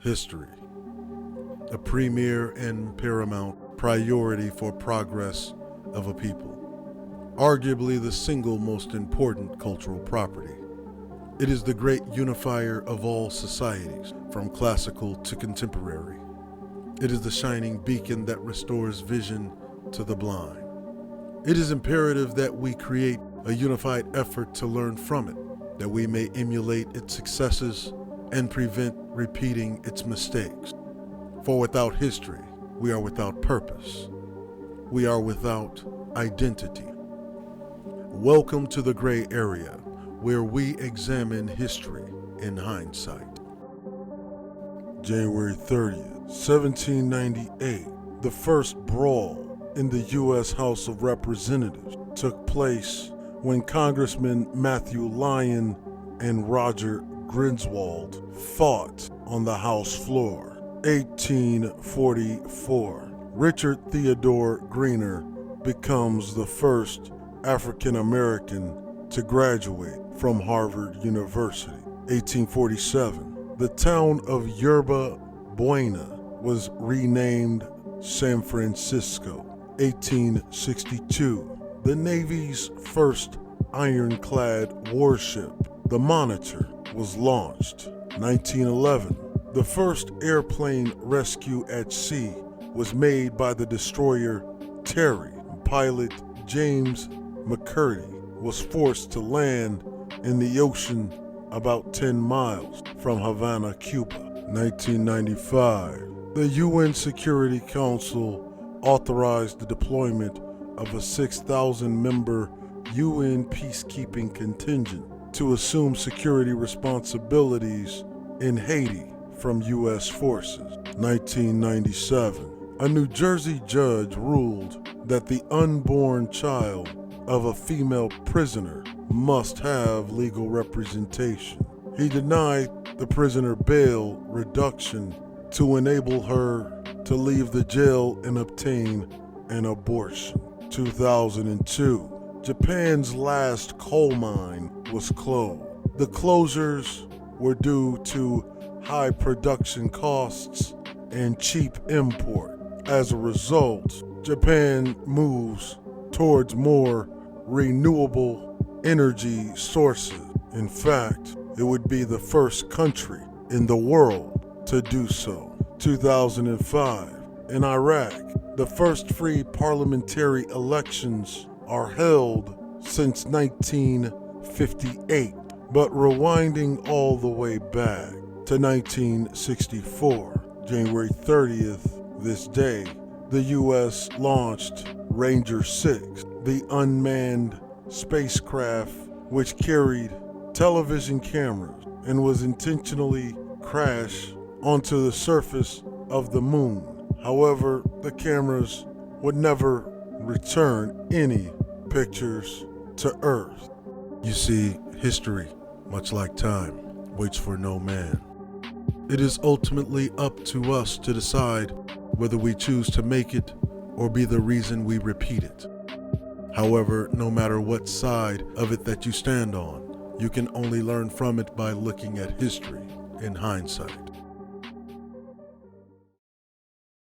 History, a premier and paramount priority for progress of a people, arguably the single most important cultural property. It is the great unifier of all societies, from classical to contemporary. It is the shining beacon that restores vision to the blind. It is imperative that we create a unified effort to learn from it, that we may emulate its successes and prevent repeating its mistakes. For without history, we are without purpose. We are without identity. Welcome to the gray area, where we examine history in hindsight. January 30th, 1798, the first brawl in the U.S. House of Representatives took place when Congressman Matthew Lyon and Roger Griswold fought on the House floor. 1844, Richard Theodore Greener becomes the first African American to graduate from Harvard University. 1847, the town of Yerba Buena was renamed San Francisco. 1862, the Navy's first ironclad warship, the Monitor, was launched. 1911, the first airplane rescue at sea was made by the destroyer Terry. Pilot James McCurdy was forced to land in the ocean about 10 miles from Havana, Cuba. 1995, the UN Security Council authorized the deployment of a 6,000-member UN peacekeeping contingent to assume security responsibilities in Haiti from U.S. forces. 1997, a New Jersey judge ruled that the unborn child of a female prisoner must have legal representation. He denied the prisoner bail reduction to enable her to leave the jail and obtain an abortion. 2002, Japan's last coal mine was closed. The closures were due to high production costs and cheap import. As a result, Japan moves towards more renewable energy sources. In fact, it would be the first country in the world to do so. 2005, in Iraq, the first free parliamentary elections are held since 1958. But rewinding all the way back to 1964, January 30th, this day, the U.S. launched Ranger 6, the unmanned spacecraft which carried television cameras and was intentionally crashed onto the surface of the moon. However, the cameras would never return any pictures to Earth. You see, history, much like time, waits for no man. It is ultimately up to us to decide whether we choose to make it or be the reason we repeat it. However, no matter what side of it that you stand on, you can only learn from it by looking at history in hindsight.